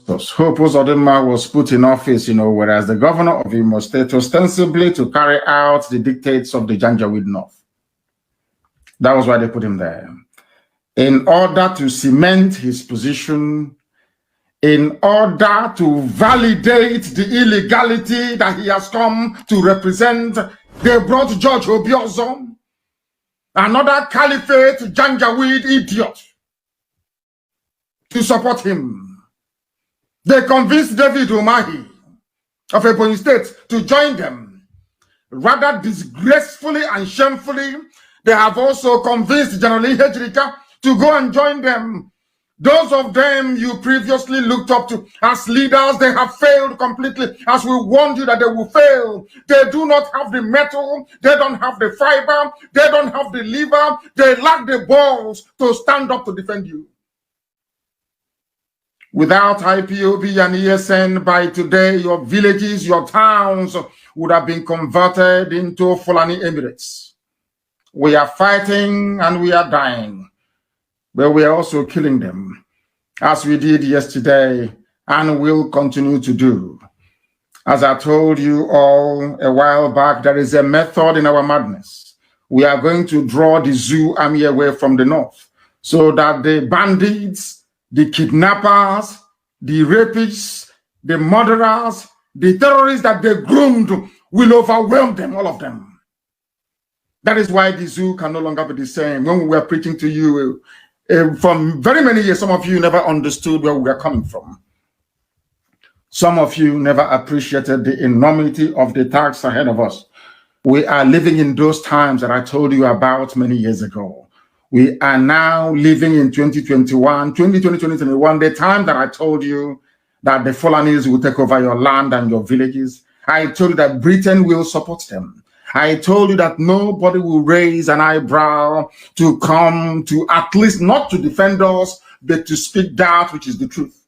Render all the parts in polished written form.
Hope Uzodinma was put in office, whereas the governor of Imo State ostensibly to carry out the dictates of the Janjaweed North. That was why they put him there. In order to cement his position, in order to validate the illegality that he has come to represent, they brought George Obiozo, another caliphate Janjaweed idiot, to support him. They convinced David Umahi of Ebonyi State to join them. Rather disgracefully and shamefully, they have also convinced General Ihejirika to go and join them. Those of them you previously looked up to as leaders, they have failed completely, as we warned you that they will fail. They do not have the metal, they don't have the fiber, they don't have the liver, they lack the balls to stand up to defend you. Without IPOB and ESN, by today, your villages, your towns would have been converted into Fulani Emirates. We are fighting and we are dying, but we are also killing them, as we did yesterday and will continue to do. As I told you all a while back, there is a method in our madness. We are going to draw the zoo army away from the north so that the bandits, the kidnappers, the rapists, the murderers, the terrorists that they groomed will overwhelm them, all of them. That is why the zoo can no longer be the same. When we were preaching to you from very many years, some of you never understood where we were coming from. Some of you never appreciated the enormity of the task ahead of us. We are living in those times that I told you about many years ago. We are now living in 2021, 2021, the time that I told you that the Fulanis will take over your land and your villages. I told you that Britain will support them. I told you that nobody will raise an eyebrow to come to, at least not to defend us, but to speak that which is the truth.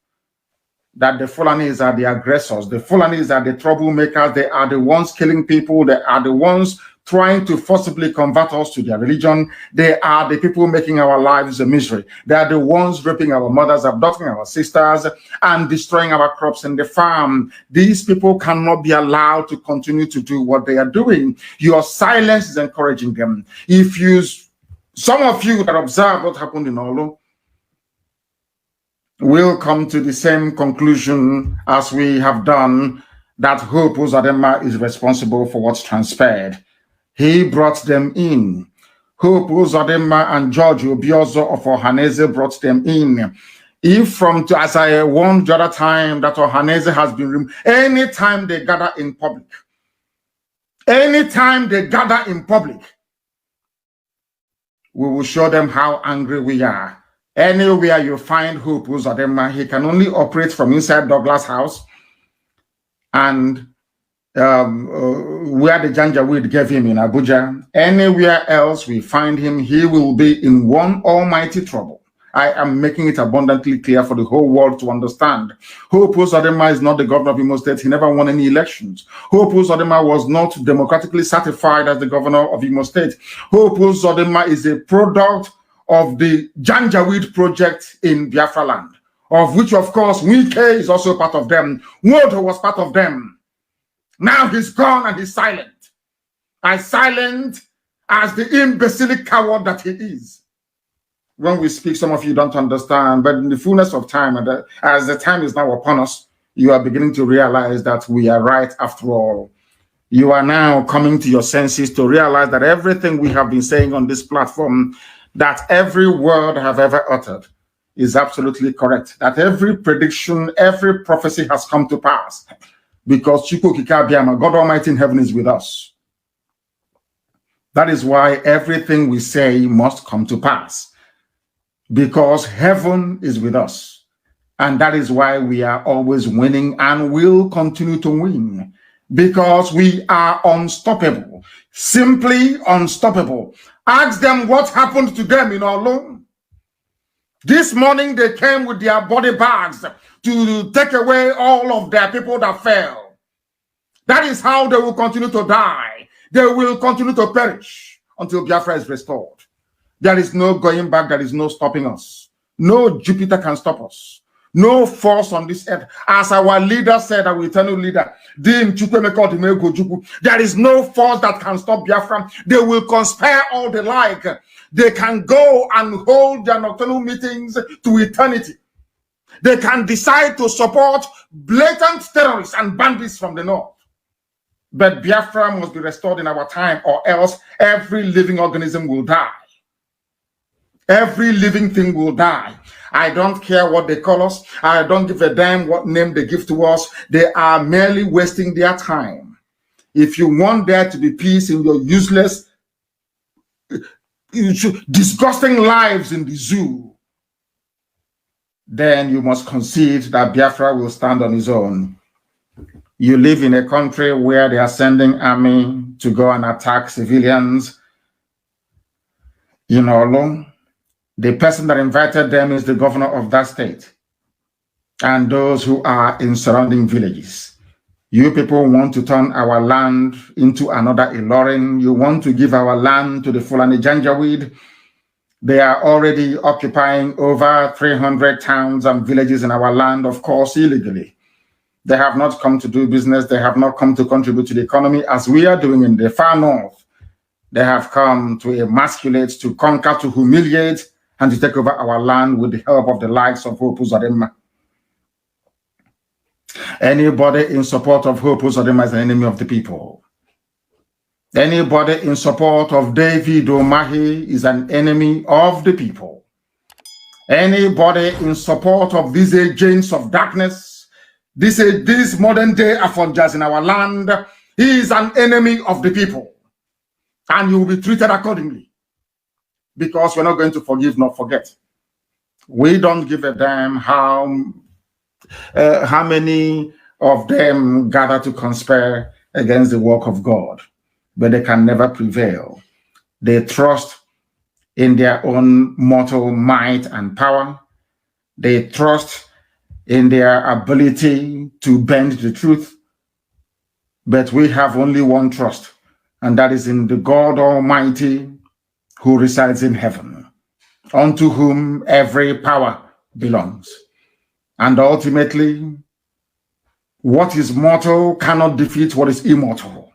That the Fulanis are the aggressors. The Fulanis are the troublemakers. They are the ones killing people. They are the ones trying to forcibly convert us to their religion. They are the people making our lives a misery. They are the ones raping our mothers, abducting our sisters, and destroying our crops in the farm. These people cannot be allowed to continue to do what they are doing. Your silence is encouraging them. Some of you that observe what happened in Orlu will come to the same conclusion as we have done, that Hope Uzodinma is responsible for what's transpired. He brought them in. Hope Uzodinma and George Obiozo of Ohaneze brought them in. If as I warned the other time, that Ohaneze has been removed, anytime they gather in public, we will show them how angry we are. Anywhere you find Hope Uzodinma, he can only operate from inside Douglas House and where the Janjaweed gave him in Abuja. Anywhere else we find him, he will be in one almighty trouble. I am making it abundantly clear for the whole world to understand. Hope Uzodinma is not the governor of Imo State. He never won any elections. Hope Uzodinma was not democratically certified as the governor of Imo State. Hope Uzodinma is a product of the Janjaweed project in Biafra land, of which, of course, Wike is also part of them. Wodo was part of them. Now he's gone and he's silent. As silent as the imbecilic coward that he is. When we speak, some of you don't understand, but in the fullness of time, and as the time is now upon us, you are beginning to realize that we are right after all. You are now coming to your senses to realize that everything we have been saying on this platform, that every word I have ever uttered is absolutely correct. That every prediction, every prophecy has come to pass. Because God Almighty in heaven is with us. That is why everything we say must come to pass. Because heaven is with us. And that is why we are always winning and will continue to win. Because we are unstoppable. Simply unstoppable. Ask them what happened to them in Orlu. This morning they came with their body bags to take away all of their people that fell. That is how they will continue to die. They will continue to perish until Biafra is restored. There is no going back. There is no stopping us. No Jupiter can stop us. No force on this earth. As our leader said, our eternal leader, there is no force that can stop Biafra. They will conspire all they like. They can go and hold their nocturnal meetings to eternity. They can decide to support blatant terrorists and bandits from the north. But Biafra must be restored in our time, or else every living organism will die. Every living thing will die. I don't care what they call us. I don't give a damn what name they give to us. They are merely wasting their time. If you want there to be peace in your useless, disgusting lives in the zoo, then you must concede that Biafra will stand on his own. You live in a country where they are sending army to go and attack civilians. In Orlu, the person that invited them is the governor of that state and those who are in surrounding villages. You people want to turn our land into another Ilorin. You want to give our land to the Fulani Janjaweed. They are already occupying over 300 towns and villages in our land, of course, illegally. They have not come to do business. They have not come to contribute to the economy as we are doing in the far north. They have come to emasculate, to conquer, to humiliate, and to take over our land with the help of the likes of Orlu Update-Umahi. Anybody in support of Orlu Update-Umahi is an enemy of the people. Anybody in support of David Umahi is an enemy of the people. Anybody in support of these agents of darkness, these modern day Afonjas in our land, he is an enemy of the people. And you will be treated accordingly. Because we're not going to forgive nor forget. We don't give a damn how many of them gather to conspire against the work of God, but they can never prevail. They trust in their own mortal might and power. They trust in their ability to bend the truth. But we have only one trust, and that is in the God Almighty who resides in heaven, unto whom every power belongs. And ultimately, what is mortal cannot defeat what is immortal.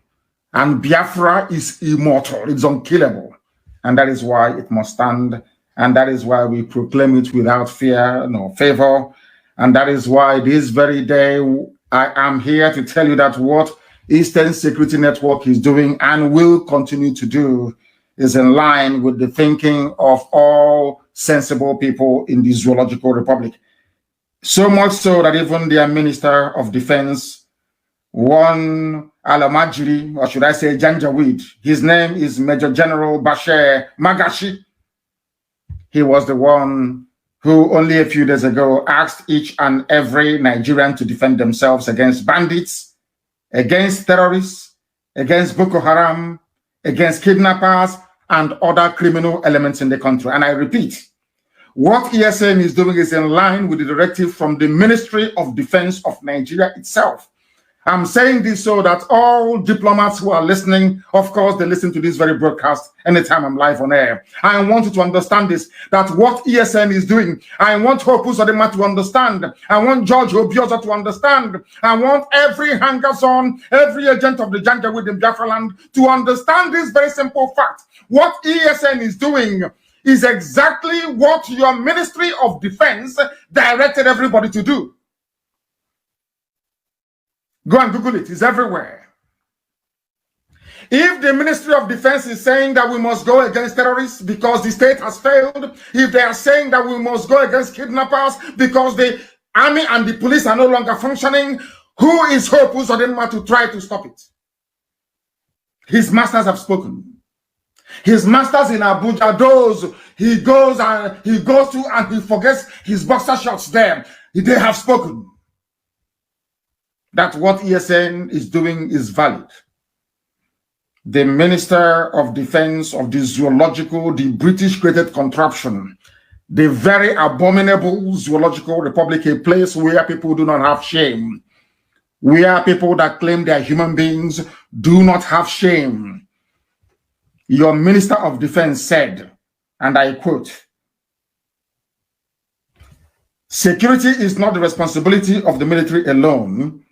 And Biafra is immortal, it's unkillable. And that is why it must stand. And that is why we proclaim it without fear nor favor. And that is why this very day, I am here to tell you that what Eastern Security Network is doing and will continue to do is in line with the thinking of all sensible people in the Zoological Republic. So much so that even their Minister of Defense, one Alamajiri, or should I say Janjaweed, his name is Major General Bashir Magashi. He was the one who only a few days ago asked each and every Nigerian to defend themselves against bandits, against terrorists, against Boko Haram, against kidnappers, and other criminal elements in the country. And I repeat, what ESN is doing is in line with the directive from the Ministry of Defense of Nigeria itself. I'm saying this so that all diplomats who are listening, of course, they listen to this very broadcast anytime I'm live on air. I want you to understand this, that what ESN is doing, I want Orlu Update-Umahi to understand. I want George Obioza to understand. I want every hanger-on, every agent of the Janjaweed in Biafra land to understand this very simple fact. What ESN is doing is exactly what your Ministry of Defense directed everybody to do. Go and Google it. It's everywhere. If the Ministry of Defense is saying that we must go against terrorists because the state has failed, if they are saying that we must go against kidnappers because the army and the police are no longer functioning, who is Orlu Update-Umahi to try to stop it? His masters have spoken. His masters in Abuja, those he goes to and he forgets his boxer shorts there. They have spoken. That what ESN is doing is valid. The Minister of Defense of the Zoological, the British-created contraption, the very abominable Zoological Republic, a place where people do not have shame, where people that claim they are human beings do not have shame. Your Minister of Defense said, and I quote, Security is not the responsibility of the military alone.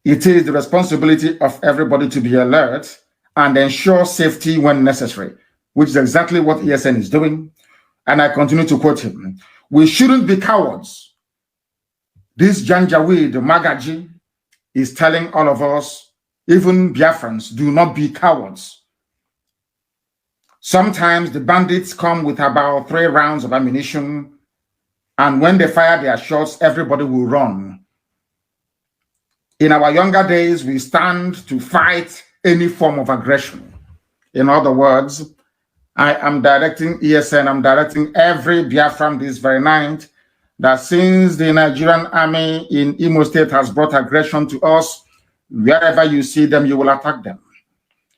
It is the responsibility of everybody to be alert and ensure safety when necessary, which is exactly what ESN is doing. And I continue to quote him. We shouldn't be cowards. This Janjaweed Magaji is telling all of us, even Biafrans, do not be cowards. Sometimes the bandits come with about 3 rounds of ammunition, and when they fire their shots, everybody will run. In our younger days, we stand to fight any form of aggression. In other words, I am directing ESN, I'm directing every Biafran this very night, that since the Nigerian army in Imo State has brought aggression to us, wherever you see them, you will attack them.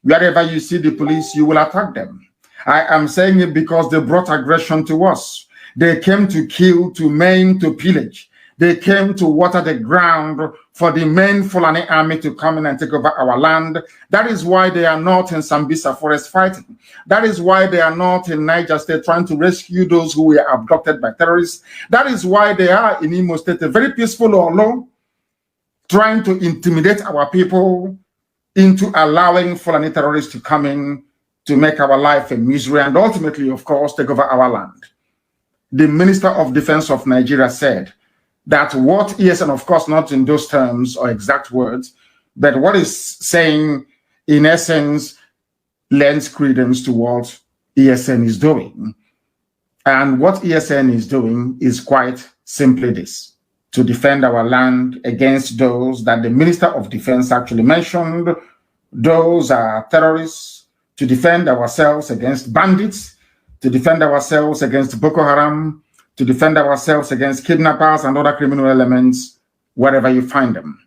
Wherever you see the police, you will attack them. I am saying it because they brought aggression to us. They came to kill, to maim, to pillage. They came to water the ground for the main Fulani army to come in and take over our land. That is why they are not in Sambisa forest fighting. That is why they are not in Niger State trying to rescue those who were abducted by terrorists. That is why they are in Imo State, a very peaceful Orlu, trying to intimidate our people into allowing Fulani terrorists to come in to make our life a misery and ultimately, of course, take over our land. The Minister of Defense of Nigeria said that what ESN, of course, not in those terms or exact words, but what is saying, in essence, lends credence to what ESN is doing. And what ESN is doing is quite simply this: to defend our land against those that the Minister of Defense actually mentioned. Those are terrorists, to defend ourselves against bandits, to defend ourselves against Boko Haram, to defend ourselves against kidnappers and other criminal elements wherever you find them.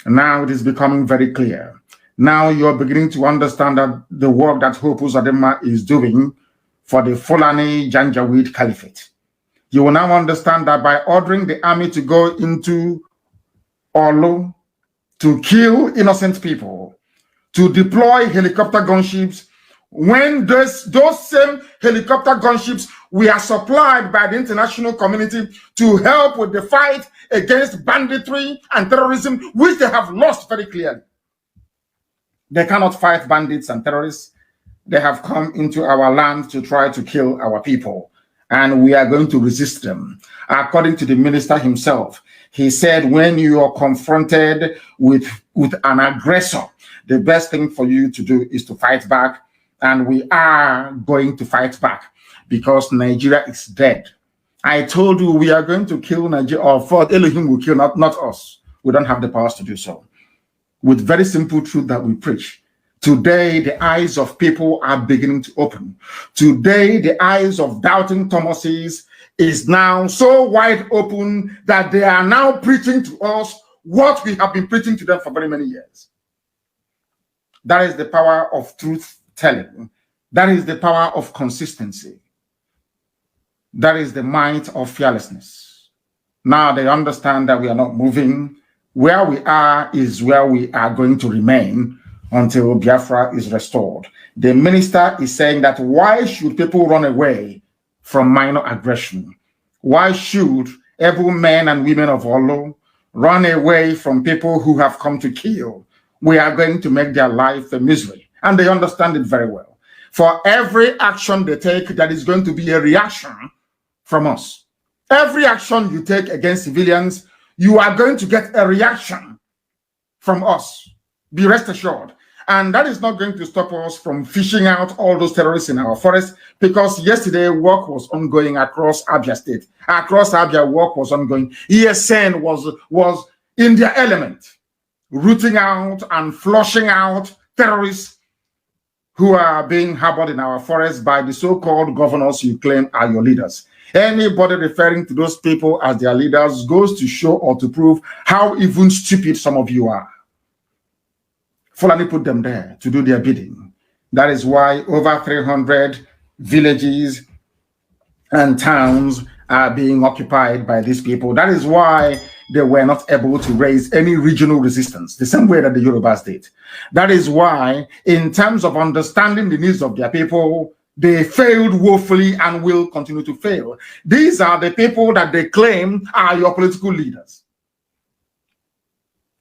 Now it is becoming very clear. Now you're beginning to understand that the work that Orlu Uzodinma is doing for the Fulani Janjaweed Caliphate. You will now understand that by ordering the army to go into Orlu to kill innocent people, to deploy helicopter gunships, when those same helicopter gunships were supplied by the international community to help with the fight against banditry and terrorism, which they have lost very clearly. They cannot fight bandits and terrorists. They have come into our land to try to kill our people, and we are going to resist them. According to the minister himself, he said, when you are confronted with an aggressor, the best thing for you to do is to fight back. And we are going to fight back because Nigeria is dead. I told you we are going to kill Nigeria, or for Elohim will kill, not us. We don't have the powers to do so. With very simple truth that we preach. Today, the eyes of people are beginning to open. Today, the eyes of doubting Thomases is now so wide open that they are now preaching to us what we have been preaching to them for very many years. That is the power of truth telling. That is the power of consistency. That is the might of fearlessness. Now they understand that we are not moving. Where we are is where we are going to remain until Biafra is restored. The minister is saying that why should people run away from minor aggression? Why should able men and women of Orlu run away from people who have come to kill? We are going to make their life a misery. And they understand it very well. For every action they take, that is going to be a reaction from us. Every action you take against civilians, you are going to get a reaction from us. Be rest assured. And that is not going to stop us from fishing out all those terrorists in our forest, because yesterday work was ongoing across Abia State. Across Abia, work was ongoing. ESN was in their element, rooting out and flushing out terrorists who are being harbored in our forests by the so-called governors you claim are your leaders. Anybody referring to those people as their leaders goes to show or to prove how even stupid some of you are. Fulani put them there to do their bidding. That is why over 300 villages and towns are being occupied by these people. That is why they were not able to raise any regional resistance, the same way that the Yorubas did. That is why, in terms of understanding the needs of their people, They failed woefully and will continue to fail. These are the people that they claim are your political leaders.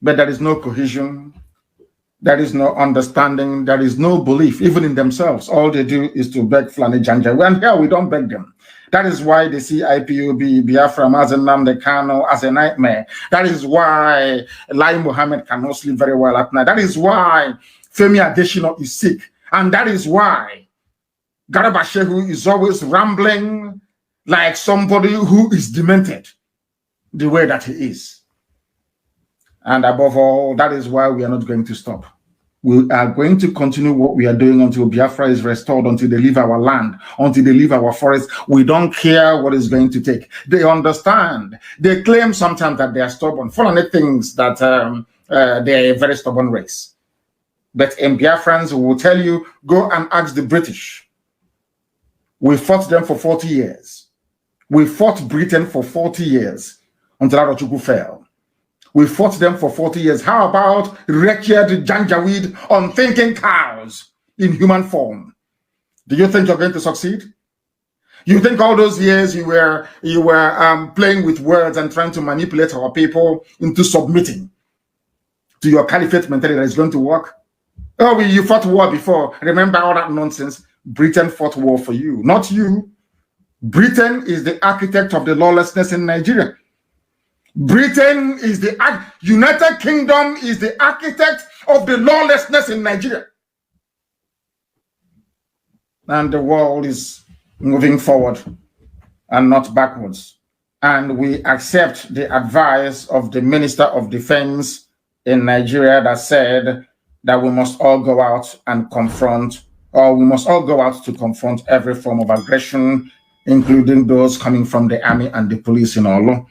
But there is no cohesion. There is no understanding. There is no belief, even in themselves. All they do is to beg Fulani Janjaweed. And here we don't beg them. That is why they see IPOB, Biafra, Nnamdi Kanu as a nightmare. That is why Lai Mohammed cannot sleep very well at night. That is why Femi Adesina is sick. And that is why Garba Shehu is always rambling like somebody who is demented, the way that he is. And above all, that is why we are not going to stop. We are going to continue what we are doing until Biafra is restored, until they leave our land, until they leave our forest. We don't care what it's going to take. They understand. They claim sometimes that they are stubborn. Fulani thinks that they are a very stubborn race. But in Biafrans will tell you, go and ask the British. We fought them for 40 years. We fought Britain for 40 years until Arochukwu fell. We fought them for 40 years. How about wretched Janjaweed, unthinking cows in human form? Do you think you're going to succeed? You think all those years you were playing with words and trying to manipulate our people into submitting to your caliphate mentality that is going to work? Oh, you fought war before. Remember all that nonsense? Britain fought war for you, not you. Britain is the architect of the lawlessness in Nigeria. Britain is the United Kingdom is the architect of the lawlessness in Nigeria. And the world is moving forward and not backwards. And we accept the advice of the Minister of Defense in Nigeria that said that we must all go out and confront, or we must all go out to confront every form of aggression, including those coming from the army and the police in Orlu.